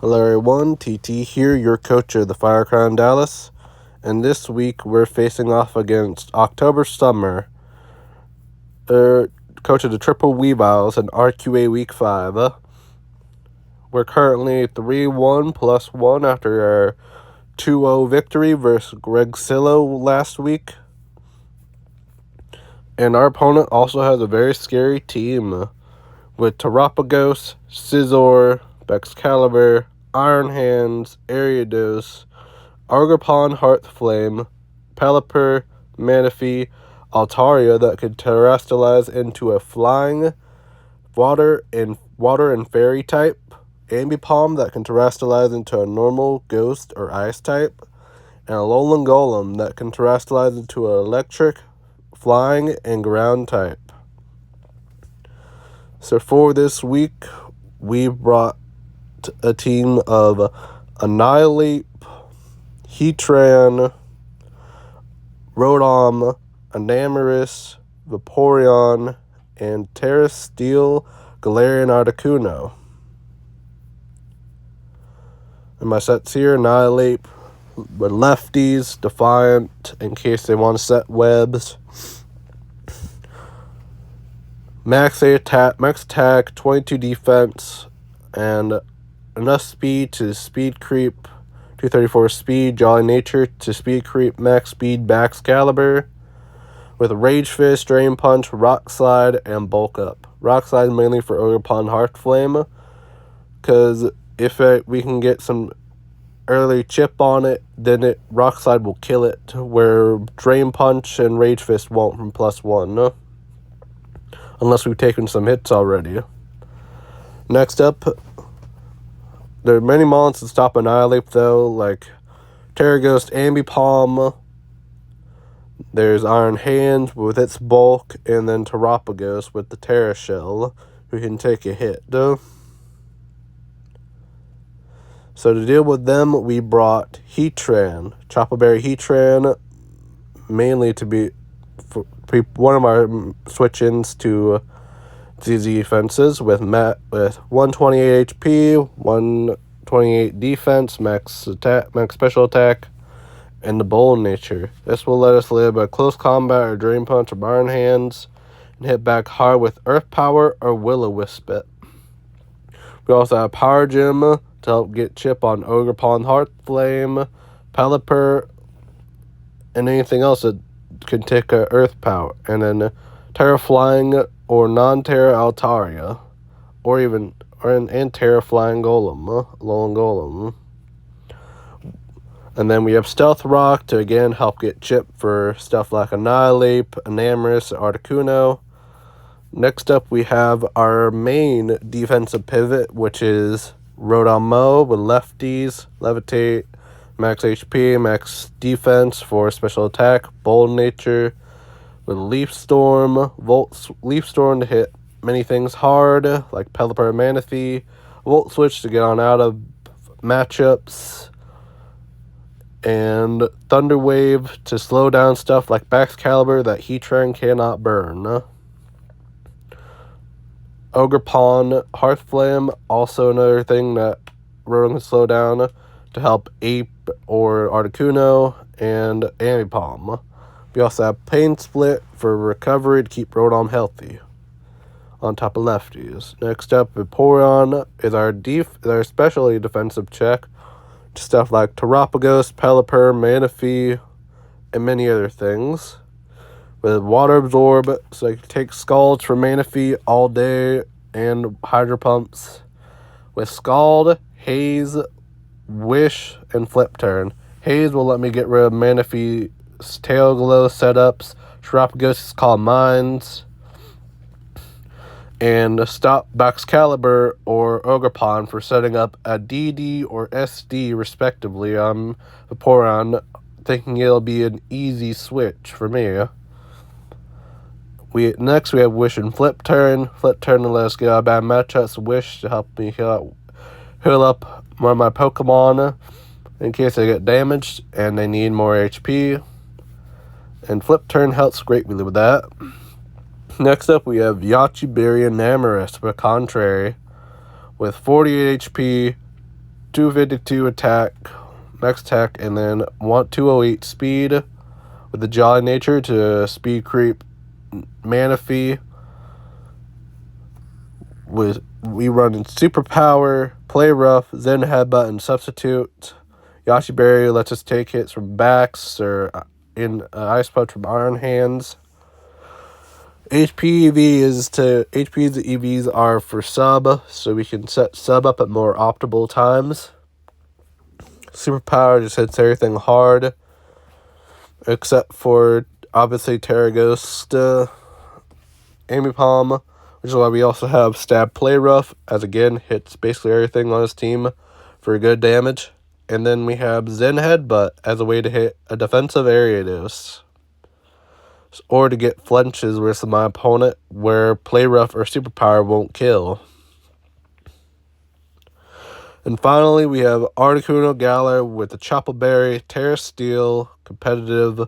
Hello everyone, TT here, your coach of the Fire Crown Dallas, and this week we're facing off against October Summer, coach of the Triple Weaviles in RQA Week 5. We're currently 3-1 plus 1 after our 2-0 victory versus Greg Silo last week. And our opponent also has a very scary team with Terapagos, Scizor, Excalibur, Iron Hands, Ariados, Argopon, Heartflame, Pelipper, Manaphy, Altaria that could terrestrialize into a flying water and fairy type, Ambipom that can terrestrialize into a normal ghost or ice type, and a Alolan Golem that can terrestrialize into an electric, flying, and ground type. So for this week, we brought a team of Annihilate, Heatran, Rotom, Enamorus, Vaporeon, and Terra Steel, Galarian Articuno. And my sets here, Annihilate with lefties, Defiant in case they want to set webs. Max attack, 22 defense, and enough speed to speed creep, 234 speed, Jolly Nature to speed creep, max speed, Excalibur, with Rage Fist, Drain Punch, Rock Slide, and Bulk Up. Rock Slide mainly for Ogre-Pon Heartflame, because if we can get some early chip on it, then Rock Slide will kill it, where Drain Punch and Rage Fist won't from +1. Unless we've taken some hits already. Next up, there are many monsters to stop Annihilate though, like Terraghost, Ambipom. There's Iron Hands with its bulk, and then Terapagos with the Terra Shell, who can take a hit though. So to deal with them, we brought Heatran, Choppleberry Heatran, mainly to be one of our switch-ins to ZZ fences with 128 HP, 128 defense, max special attack, and the Bold Nature. This will let us live a close combat or Drain Punch or Iron Hands and hit back hard with Earth Power or Will-O-Wisp it. We also have Power Gem to help get chip on Ogre-Pon Heartflame, Pelipper, and anything else that can take Earth Power, and then Terra Flying or non-Terra Altaria, and Terra Flying Golem, Alolan Golem. And then we have Stealth Rock to again help get chip for stuff like Annihilate, Enamorus, Articuno. Next up we have our main defensive pivot, which is Rotom with lefties, Levitate, max HP, max defense for special attack, Bold Nature, with Leaf Storm, Leaf Storm to hit many things hard, like Pelipper and Manaphy, Volt Switch to get on out of matchups, and Thunder Wave to slow down stuff like Excalibur that Heatran cannot burn. Ogre-Pon Heartflame, also another thing that Rotom can slow down to help Ape or Articuno, and Ambipom. We also have Pain Split for recovery to keep Rotom healthy, on top of lefties. Next up, Vaporeon is our specially defensive check to stuff like Terapagos, Pelipper, Manaphy, and many other things. With Water Absorb, so you can take Scalds for Manaphy all day, and Hydro Pumps. With Scald, Haze, Wish, and Flip Turn. Haze will let me get rid of Manaphy's Tail Glow setups, Terapagos' Calm Minds, and stop Excalibur or Ogre-Pon for setting up a DD or SD respectively on Vaporeon, thinking it'll be an easy switch for me. Next we have Wish and Flip Turn. Flip Turn to let us get out of bad matchups. Wish to help me heal up one of my Pokemon in case they get damaged and they need more HP. And Flip Turn helps greatly with that. Next up we have Yachiberry and Enamorus, but contrary, with 48 HP, 252 attack, max attack, and then 208 speed with the Jolly Nature to speed creep Manaphy. We run in Superpower, Play Rough, Zen Headbutt, and Substitute. Yashi Berry lets us take hits from backs or in Ice Punch from Iron Hands. HP's EVs are for sub, so we can set sub up at more optimal times. Superpower just hits everything hard, except for obviously Terra Ghost, Amy Palm, which is why we also have Stab Play Rough, as again hits basically everything on his team for good damage. And then we have Zen Headbutt as a way to hit a defensive area dose, or to get flinches versus my opponent where Play Rough or Superpower won't kill. And finally, we have Articuno Galar with the Chopple Berry, Terra Steel, competitive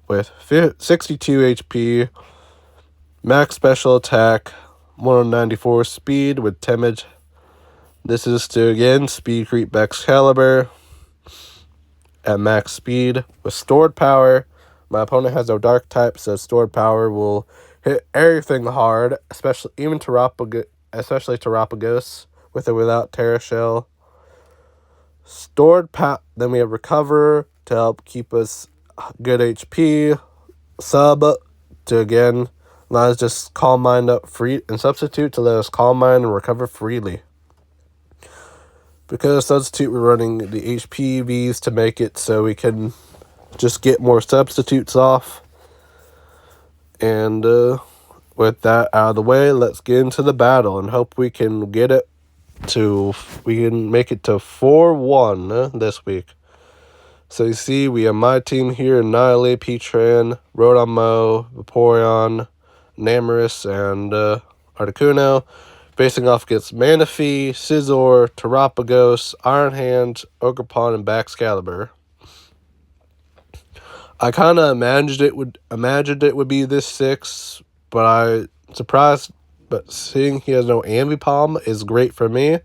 with 62 HP, max special attack, 194 speed with Temage. This is to, again, speed creep Excalibur at max speed with stored power. My opponent has no dark type, so stored power will hit everything hard, especially Terapagos, with or without Terra Shell. Then we have Recover to help keep us good HP. Sub to, again, allow us just Calm Mind up free, and Substitute to let us Calm Mind and recover freely. Because of Substitute, we're running the HPVs to make it so we can just get more substitutes off. And with that out of the way, let's get into the battle and hope we can make it to 4-1 this week. So you see, we have my team here: Annihilate, Petran, Rodamo, Vaporeon, Namorous, and Articuno, facing off against Manaphy, Scizor, Terapagos, Iron Hands, Ogerpon, and Baxcalibur. I kind of imagined it would be this 6, but I'm surprised. But seeing he has no Ambipom is great for me,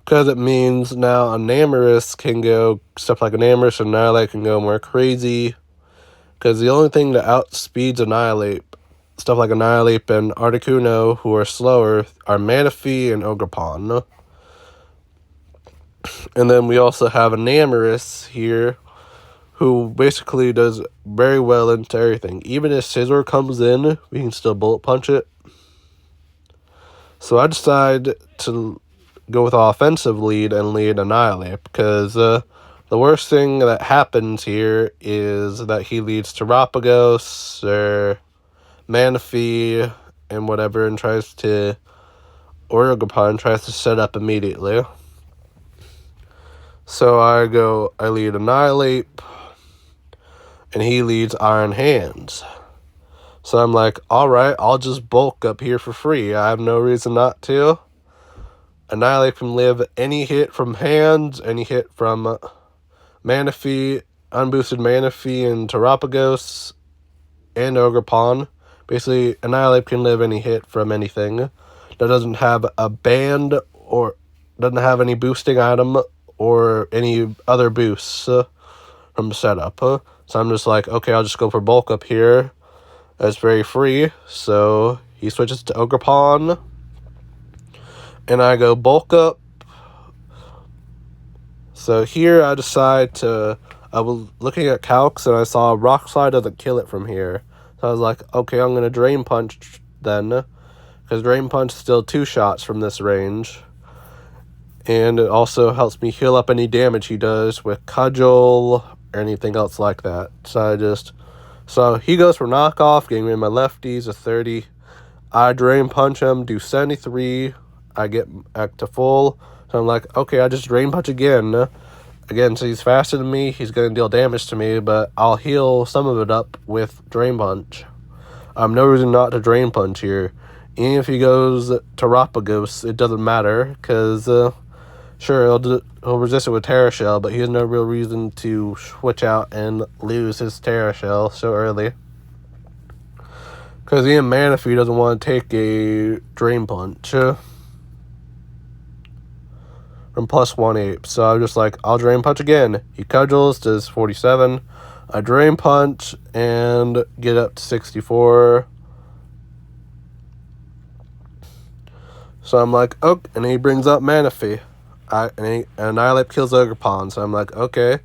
because it means now a Namorous can go stuff like Namorous, and Annihilate can go more crazy. Because the only thing that outspeeds Annihilate, stuff like Annihilate and Articuno, who are slower, are Manaphy and Ogerpon. And then we also have a Namorous here, who basically does very well into everything. Even if Scizor comes in, we can still bullet punch it. So I decide to go with offensive lead and lead Annihilate, because the worst thing that happens here is that he leads Terapagos or Manaphy and whatever, and Ogerpon tries to set up immediately. So I lead Annihilate, and he leads Iron Hands. So I'm like, alright, I'll just bulk up here for free. I have no reason not to. Annihilate can live any hit from Hands, any hit from Manaphy, unboosted Manaphy, and Terapagos, and Ogerpon. Basically, Annihilate can live any hit from anything that doesn't have a band or doesn't have any boosting item or any other boosts from setup. So I'm just like, okay, I'll just go for bulk up here. That's very free. So he switches to Ogerpon, and I go bulk up. So here I was looking at calcs, and I saw Rock Slide doesn't kill it from here. So I was like, okay, I'm going to Drain Punch then, because Drain Punch is still 2 shots from this range. And it also helps me heal up any damage he does with Cudgel or anything else like that. So he goes for knockoff, getting rid of my lefties, a 30. I Drain Punch him, do 73. I get back to full. So I'm like, okay, I just Drain Punch again. Again, so he's faster than me. He's going to deal damage to me, but I'll heal some of it up with Drain Punch. No reason not to Drain Punch here. Even if he goes Terapagos, it doesn't matter, because sure, he'll resist it with Terra Shell, but he has no real reason to switch out and lose his Terra Shell so early. Because even Manaphy doesn't want to take a Drain Punch. from +1 ape. So I'm just like, I'll Drain Punch again. He cudgels, does 47. I Drain Punch and get up to 64. So I'm like, oh, and he brings up Manaphy. And Annihilate kills Ogerpon. So I'm like, okay,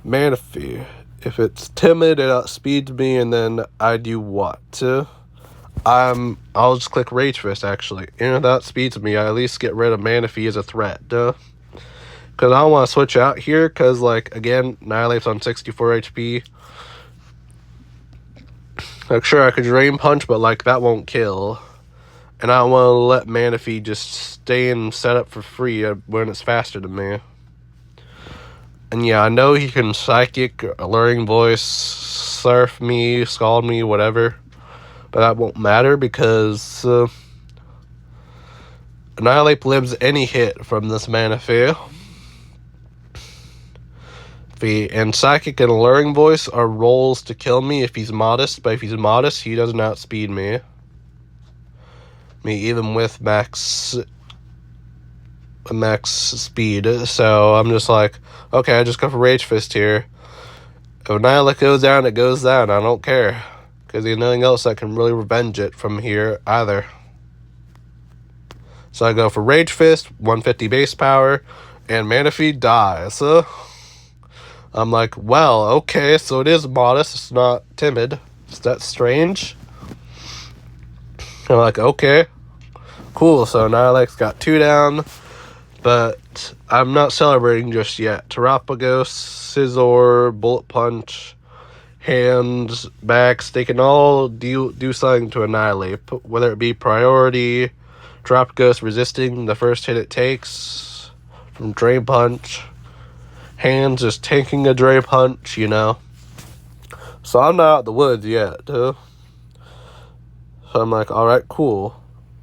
Manaphy. If it's timid, it outspeeds me, and then I do what? I'll just click Rage Fist, actually. And if that outspeeds me, I at least get rid of Manaphy as a threat, duh. Because I don't want to switch out here, because, like, again, Annihilate's on 64 HP. Like, sure, I could Drain Punch, but, like, that won't kill. And I don't want to let Manaphy just stay in setup for free when it's faster than me. And yeah, I know he can Psychic, Alluring Voice, Surf me, Scald me, whatever. But that won't matter because Annihilate lives any hit from this Manaphy. And Psychic and Alluring Voice are rolls to kill me if he's modest. But if he's modest, he doesn't outspeed me. Even with max speed. So I'm just like, okay, I just go for Rage Fist here. If Annihilate goes down, it goes down. I don't care. Because there's nothing else that can really revenge it from here either. So I go for Rage Fist, 150 base power, and Manaphy dies. I'm like, well, okay, so it is modest. It's not timid. That's strange. I'm like, okay, cool. So Annihilate's got 2 down. But I'm not celebrating just yet. Terapagos, Scizor, Bullet Punch, Hands, Backs, they can all do something to Annihilate. Whether it be priority, Terapagos resisting the first hit it takes from Drain Punch, Hands just tanking a Drain Punch, you know. So I'm not out of the woods yet. So I'm like, alright, cool.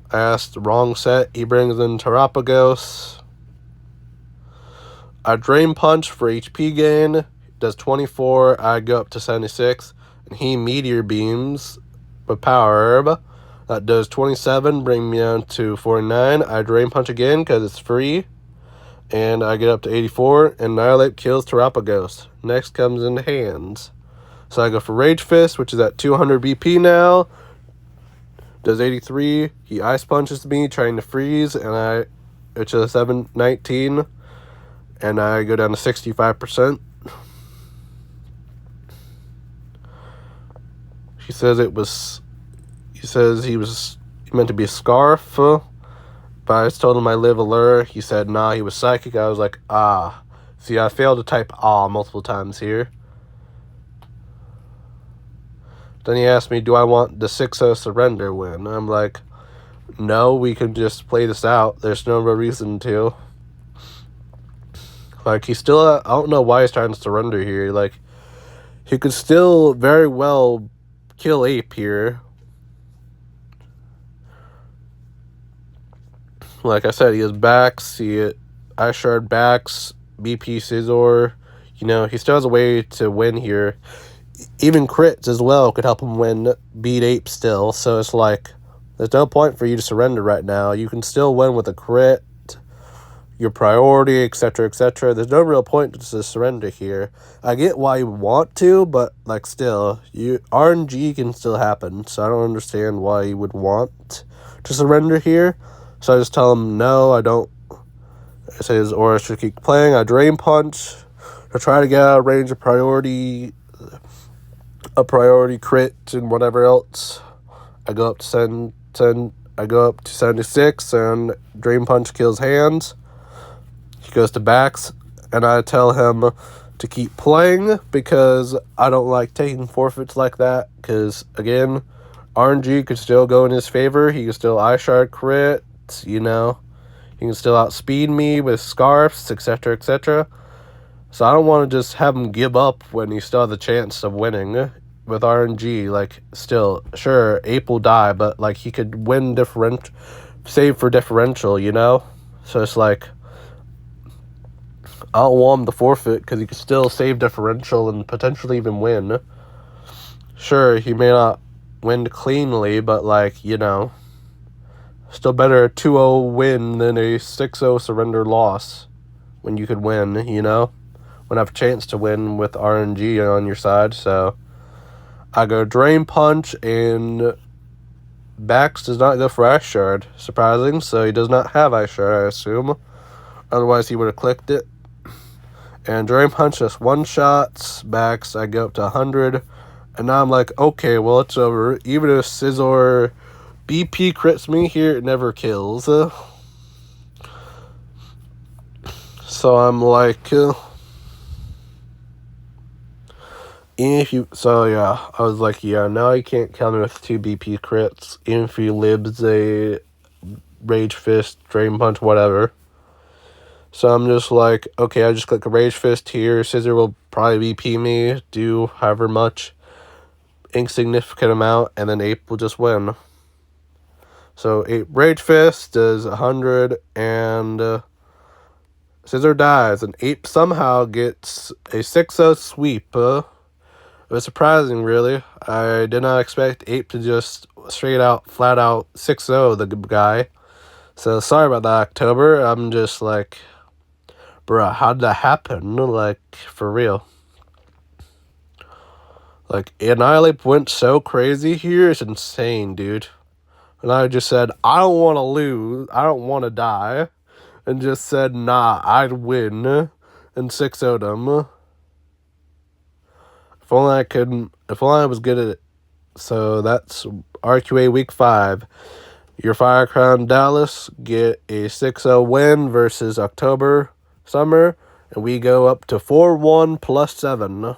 I asked the wrong set. He brings in Terapagos. I Drain Punch for HP gain, does 24, I go up to 76, and he Meteor Beams with Power Herb, that does 27, bring me down to 49, I Drain Punch again because it's free, and I get up to 84, and Annihilate kills Terapagos. Next comes in Hands. So I go for Rage Fist, which is at 200 BP now, does 83, he Ice Punches me, trying to freeze, and which is 719, and I go down to 65%. He says he meant to be a Scarf, but I just told him I live Allure. He said, nah, he was Psychic. I was like, ah. See, I failed to type ah multiple times here. Then he asked me, do I want the 6-0 surrender win? I'm like, no, we can just play this out. There's no real reason to. Like, he's still, I don't know why he's trying to surrender here. Like, he could still very well kill Ape here. Like I said, he has Backs, Ice Shard Backs, BP Scizor. You know, he still has a way to win here. Even crits as well could help him beat Ape still. So it's like, there's no point for you to surrender right now. You can still win with a crit, your priority, etc., etc. There's no real point to surrender here. I get why you want to, but, like, still, RNG can still happen, so I don't understand why you would want to surrender here. So I just tell him, no, I don't. I say his aura should keep playing. I Drain Punch to try to get out of range of a priority crit and whatever else. I go up to 76, and Drain Punch kills Hands. He goes to Backs, and I tell him to keep playing because I don't like taking forfeits like that. Because, again, RNG could still go in his favor. He can still Ice Shard crit, you know. He can still outspeed me with Scarfs, etc., etc. So I don't want to just have him give up when he still has a chance of winning with RNG. Like, still, sure, Ape will die, but, like, he could win save for differential, you know. So it's like, I don't want him to forfeit because he could still save differential and potentially even win. Sure, he may not win cleanly, but, like, you know. Still better a 2-0 win than a 6-0 surrender loss when you could win, you know? When I have a chance to win with RNG on your side, so I go Drain Punch, and Bax does not go for Ice Shard. Surprising, so he does not have Ice Shard, I assume. Otherwise, he would have clicked it. And Drain Punch just one-shots Bax. I go up to 100. And now I'm like, okay, well, it's over. Even if Scizor BP crits me here, it never kills. So I'm like... I was like, yeah, now he can't kill me with 2 BP crits, even if he libs a Rage Fist, Drain Punch, whatever. So I'm just like, okay, I just click a Rage Fist here. Scizor will probably BP me, do however much, insignificant amount, and then Ape will just win. So Ape Rage Fist does 100, and Scizor dies, and Ape somehow gets a 6-0 sweep. It was surprising, really. I did not expect Ape to just straight out, flat out 6-0 the guy. So sorry about that, October. I'm just like, bruh, how did that happen? Like, for real. Like, Annihilate went so crazy here. It's insane, dude. And I just said, I don't want to lose. I don't want to die. And just said, nah, I'd win. And 6-0'd him. If only I was good at it. So that's RQA Week 5. Your Fire Crown Dallas get a 6-0 win versus October Summer. And we go up to 4-1 plus 7.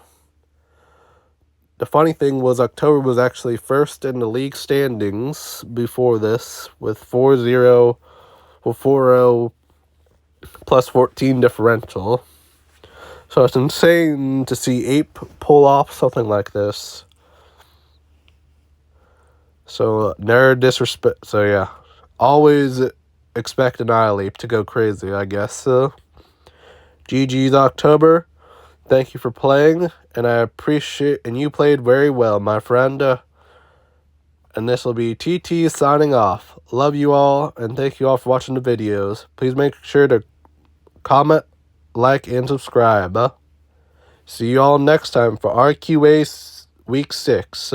The funny thing was October was actually first in the league standings before this with 4-0 plus 14 differential. So it's insane to see Ape pull off something like this. So, never disrespect. So, yeah. Always expect Annihilate to go crazy, I guess. GG's October. Thank you for playing. And I appreciate... And you played very well, my friend. And this will be TT signing off. Love you all. And thank you all for watching the videos. Please make sure to comment, like, and subscribe. See you all next time for RQA Week 6.